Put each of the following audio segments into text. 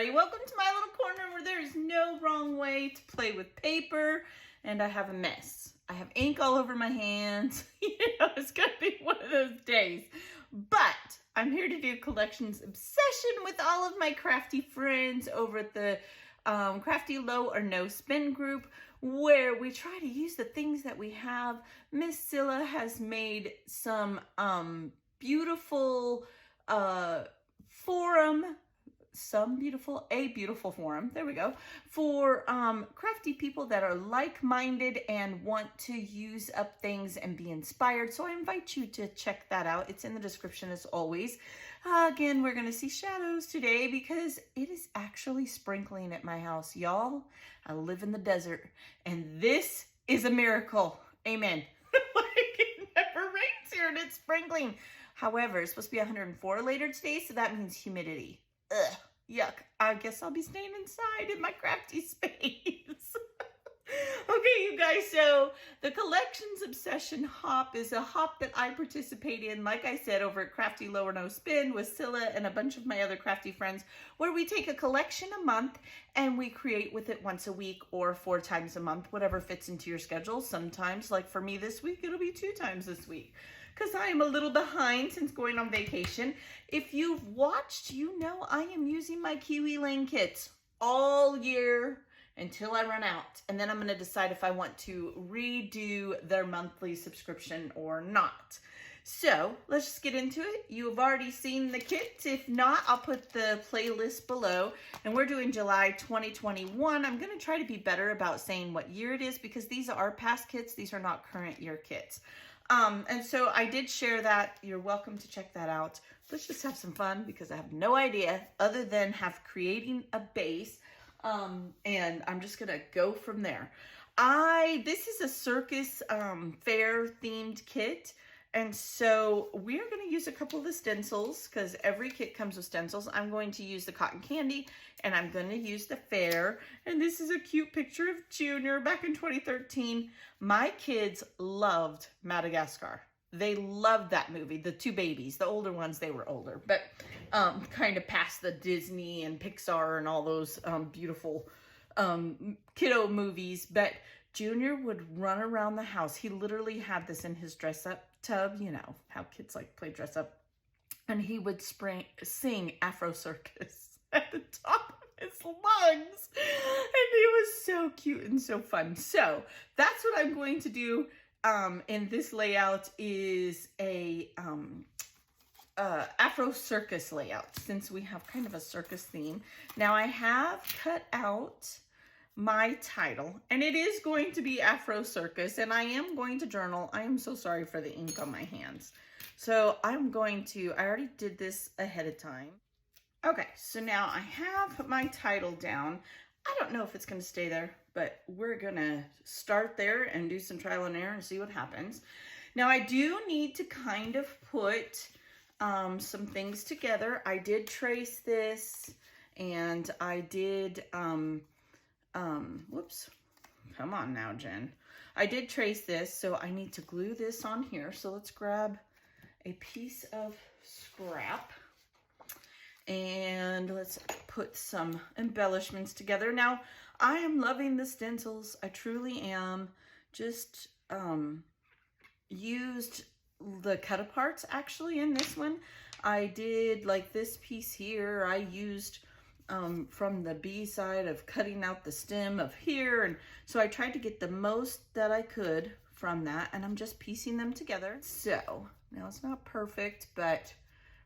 everybody. Welcome to my little corner where there is no wrong way to play with paper, and I have a mess. I have ink all over my hands. It's gonna be one of those days. But I'm here to do collections obsession with all of my crafty friends over at the Crafty Low or No Spin group, where we try to use the things that we have. Miss Scylla has made some beautiful a beautiful forum, there we go, for crafty people that are like-minded and want to use up things and be inspired. So I invite you to check that out. It's in the description as always. Again, we're going to see shadows today because it is actually sprinkling at my house. Y'all, I live in the desert and this is a miracle. Amen. It never rains here and it's sprinkling. However, it's supposed to be 104 later today, so that means humidity. Ugh, yuck. I guess I'll be staying inside in my crafty space. Okay, you guys, so the Collections Obsession Hop is a hop that I participate in, like I said, over at Crafty Low or No Spin with Scylla and a bunch of my other crafty friends, where we take a collection a month and we create with it once a week or 4 times a month, whatever fits into your schedule. Sometimes, like for me this week, it'll be 2 times this week, because I am a little behind since going on vacation. If you've watched, you know I am using my Kiwi Lane kits all year until I run out. And then I'm going to decide if I want to redo their monthly subscription or not. So let's just get into it. You have already seen the kits. If not, I'll put the playlist below. And we're doing July 2021. I'm going to try to be better about saying what year it is because these are past kits. These are not current year kits. And so I did share that. You're welcome to check that out. Let's just have some fun because I have no idea other than creating a base. And I'm just going to go from there. This is a circus, fair themed kit. And so we're going to use a couple of the stencils because every kit comes with stencils. I'm going to use the cotton candy and I'm going to use the fair. And this is a cute picture of Junior back in 2013. My kids loved Madagascar. They loved that movie. The 2 babies, the older ones, they were older, but kind of past the Disney and Pixar and all those beautiful kiddo movies. But Junior would run around the house. He literally had this in his dress up tub, you know how kids like play dress up, and he would sing Afro Circus at the top of his lungs, and it was so cute and so fun. So that's what I'm going to do in this layout is a Afro Circus layout, since we have kind of a circus theme. Now I have cut out my title, and it is going to be Afro Circus, and I am going to journal. I am so sorry for the ink on my hands. So I already did this ahead of time. Okay, so now I have my title down. I don't know if it's going to stay there, but we're going to start there and do some trial and error and see what happens. Now I do need to kind of put some things together. I did trace this, and I did whoops, come on now, Jen. I did trace this, so I need to glue this on here. So let's grab a piece of scrap and let's put some embellishments together. Now, I am loving the stencils. I truly am. Just used the cut aparts actually in this one. I did like this piece here. I used from the B side of cutting out the stem of here, and so I tried to get the most that I could from that, and I'm just piecing them together. So now it's not perfect, but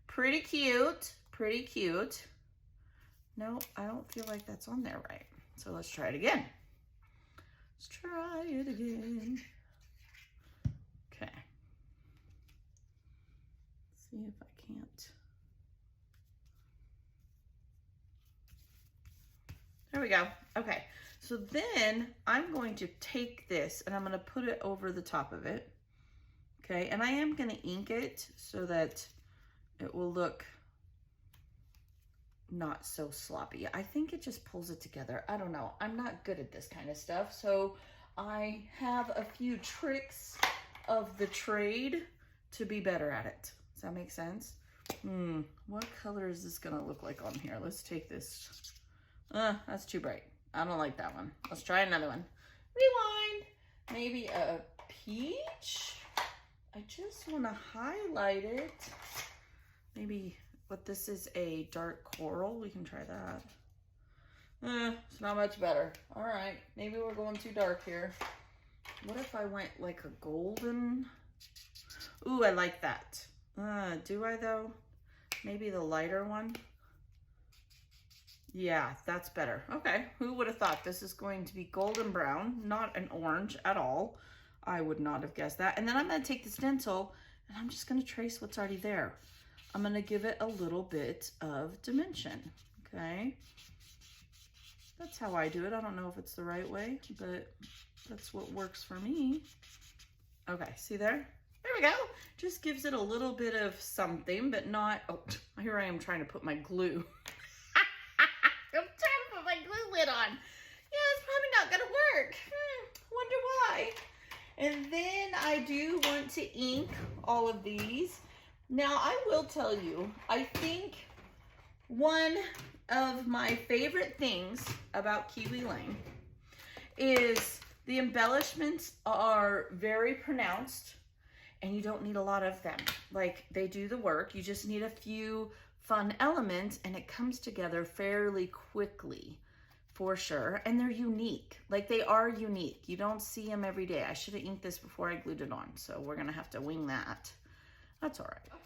pretty cute, pretty cute. No, I don't feel like that's on there right, so let's try it again. Let's try it again. Okay, let's see if I can't. There we go. Okay, so then I'm going to take this and I'm going to put it over the top of it. Okay, and I am going to ink it so that it will look not so sloppy. I think it just pulls it together. I don't know. I'm not good at this kind of stuff, so I have a few tricks of the trade to be better at it. Does that make sense? What color is this gonna look like on here? Let's take this That's too bright. I don't like that one. Let's try another one. Rewind. Maybe a peach. I just want to highlight it. Maybe what this is, a dark coral. We can try that. It's not much better. All right, maybe we're going too dark here. What if I went like a golden? Ooh, I like that. Do I though? Maybe the lighter one. Yeah, that's better. Okay, who would have thought this is going to be golden brown, not an orange at all. I would not have guessed that. And then I'm going to take the stencil and I'm just going to trace what's already there. I'm going to give it a little bit of dimension. Okay. That's how I do it. I don't know if it's the right way, but that's what works for me. Okay, see there? There we go. Just gives it a little bit of something, but not, oh, here I am trying to put my glue. I'm trying to put my glue lid on. Yeah, it's probably not gonna work. Wonder why. And then I do want to ink all of these. Now I will tell you, I think one of my favorite things about Kiwi Lane is the embellishments are very pronounced and you don't need a lot of them. Like, they do the work. You just need a few fun elements and it comes together fairly quickly, for sure. And they're unique. Like, they are unique. You don't see them every day. I should have inked this before I glued it on, so we're gonna have to wing that. That's all right.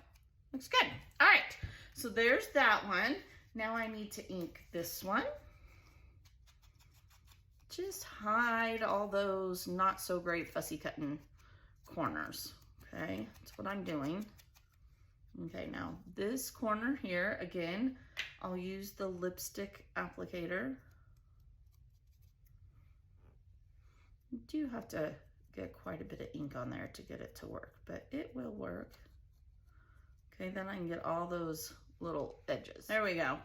Looks good. All right, so there's that one. Now I need to ink this one. Just hide all those not so great fussy cutting corners. Okay, that's what I'm doing. Okay, now this corner here, again, I'll use the lipstick applicator. You do have to get quite a bit of ink on there to get it to work, but it will work. Okay, then I can get all those little edges. There we go.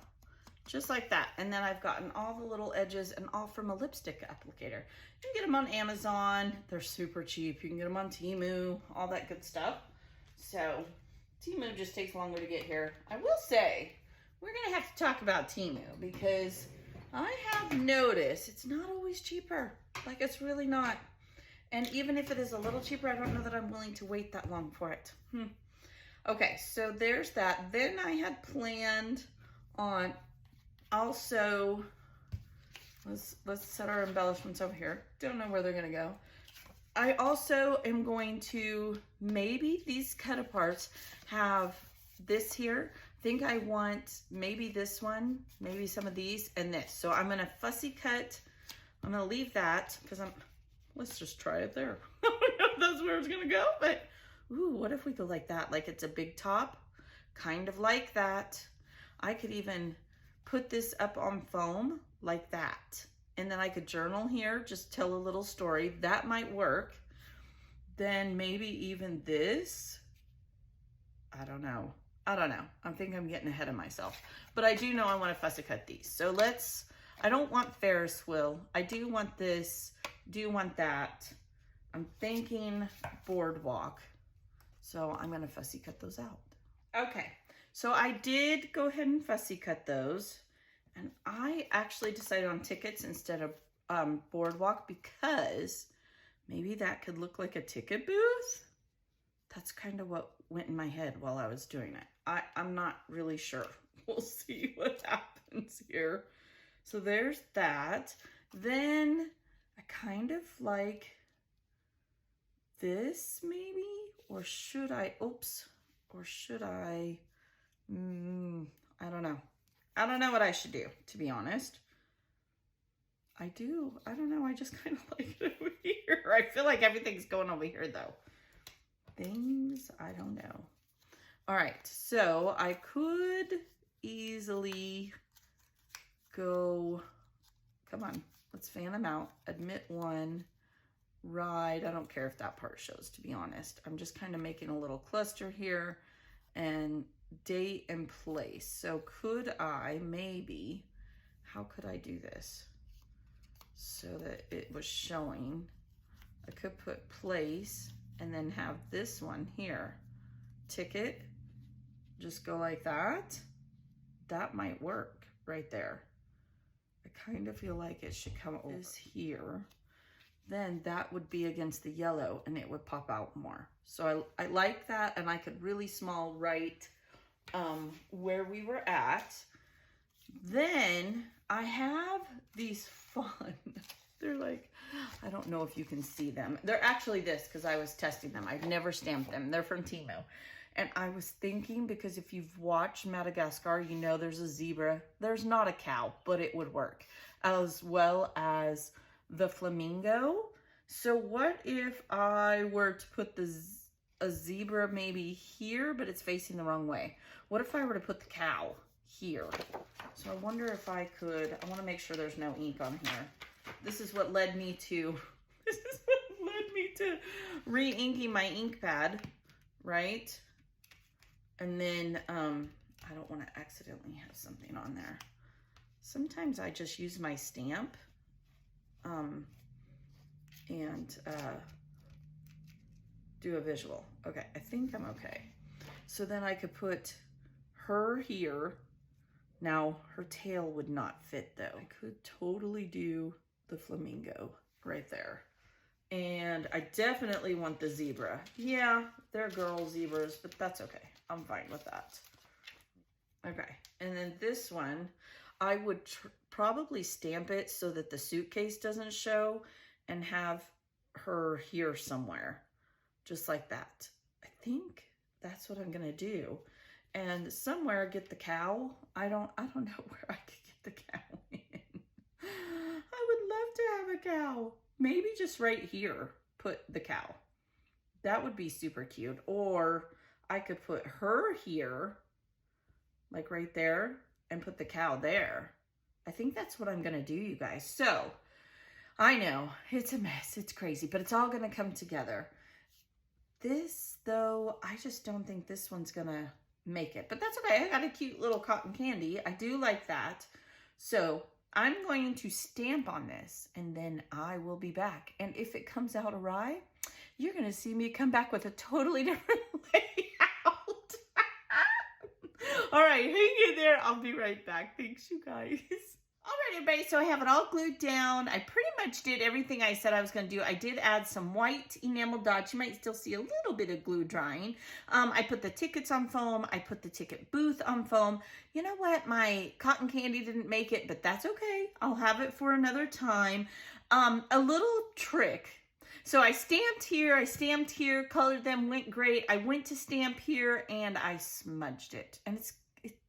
Just like that. And then I've gotten all the little edges and all from a lipstick applicator. You can get them on Amazon. They're super cheap. You can get them on Temu, all that good stuff. So Temu just takes longer to get here. I will say, we're gonna have to talk about Temu because I have noticed it's not always cheaper. Like, it's really not. And even if it is a little cheaper, I don't know that I'm willing to wait that long for it. Okay, so there's that. Then I had planned on also, let's set our embellishments over here. Don't know where they're gonna go. I also am going to, maybe these cut aparts have this here. I think I want maybe this one, maybe some of these, and this. So I'm gonna fussy cut. I'm gonna leave that because let's just try it there. I don't know if that's where it's gonna go, but ooh, what if we go like that? Like it's a big top, kind of like that. I could even put this up on foam like that. And then I could journal here, just tell a little story. That might work. Then maybe even this. I don't know. I think I'm getting ahead of myself. But I do know I want to fussy cut these. So I don't want Ferris wheel. I do want this, do want that. I'm thinking boardwalk. So I'm gonna fussy cut those out. Okay, so I did go ahead and fussy cut those. And I actually decided on tickets instead of boardwalk because maybe that could look like a ticket booth. That's kind of what went in my head while I was doing it. I'm not really sure. We'll see what happens here. So there's that. Then I kind of like this maybe, or should I, oops, or should I, I don't know. I don't know what I should do, to be honest. I don't know, I just kind of like it over here. I feel like everything's going over here though. Things, I don't know. All right, so I could easily go, come on, let's fan them out. Admit one, ride. I don't care if that part shows, to be honest. I'm just kind of making a little cluster here and date and place. So could I maybe, how could I do this so that it was showing? I could put place and then have this one here, ticket, just go like that. That might work right there. I kind of feel like it should come over here. Then that would be against the yellow and it would pop out more. So I like that, and I could really small right where we were at. Then I have these fun, they're like, I don't know if you can see them. They're actually this, because I was testing them. I've never stamped them. They're from Timo. And I was thinking, because if you've watched Madagascar, you know there's a zebra. There's not a cow, but it would work. As well as the flamingo. So what if I were to put a zebra maybe here, but it's facing the wrong way? What if I were to put the cow here? So I wonder if I could, I want to make sure there's no ink on here. This is what led me to, re-inking my ink pad, right? And then, I don't want to accidentally have something on there. Sometimes I just use my stamp, and do a visual. Okay, I think I'm okay. So then I could put her here. Now, her tail would not fit though. I could totally do the flamingo right there. And I definitely want the zebra. Yeah, they're girl zebras, but that's okay. I'm fine with that. Okay, and then this one, I would probably stamp it so that the suitcase doesn't show and have her here somewhere, just like that. I think that's what I'm gonna do. And somewhere get the cow. I don't know where I could get the cow in. I would love to have a cow. Maybe just right here, put the cow. That would be super cute. Or I could put her here, like right there, and put the cow there. I think that's what I'm gonna do, you guys. So, I know, it's a mess, it's crazy, but it's all gonna come together. This, though, I just don't think this one's gonna make it, but that's okay. I got a cute little cotton candy. I do like that. So I'm going to stamp on this, and then I will be back. And if it comes out awry, you're gonna see me come back with a totally different layout. All right, hang in there. I'll be right back. Thanks, you guys. All right, everybody, so I have it all glued down. I pretty much did everything I said I was going to do. I did add some white enamel dots. You might still see a little bit of glue drying. I put the tickets on foam. I put the ticket booth on foam. You know what? My cotton candy didn't make it, but that's okay. I'll have it for another time. A little trick. So I stamped here, colored them, went great. I went to stamp here, and I smudged it. And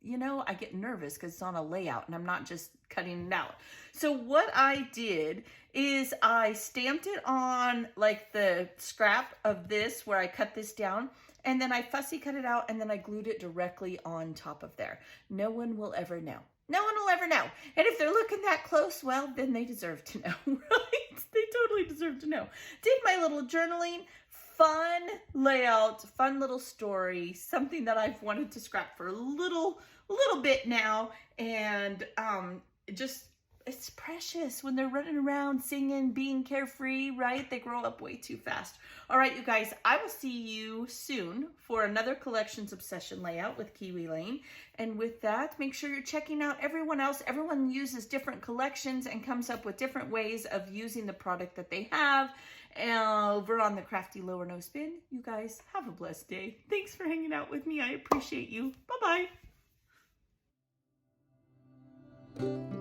you know, I get nervous because it's on a layout and I'm not just cutting it out. So what I did is I stamped it on like the scrap of this where I cut this down, and then I fussy cut it out, and then I glued it directly on top of there. No one will ever know. No one will ever know. And if they're looking that close, well, then they deserve to know, right? They totally deserve to know. Did my little journaling. Fun layout, fun little story, something that I've wanted to scrap for a little bit now, and it's precious when they're running around singing, being carefree, right? They grow up way too fast. All right, you guys, I will see you soon for another Collections Obsession layout with Kiwi Lane. And with that, make sure you're checking out everyone else. Everyone uses different collections and comes up with different ways of using the product that they have. Over on the Crafty Lower No Spin. You guys have a blessed day. Thanks for hanging out with me. I appreciate you. Bye-bye.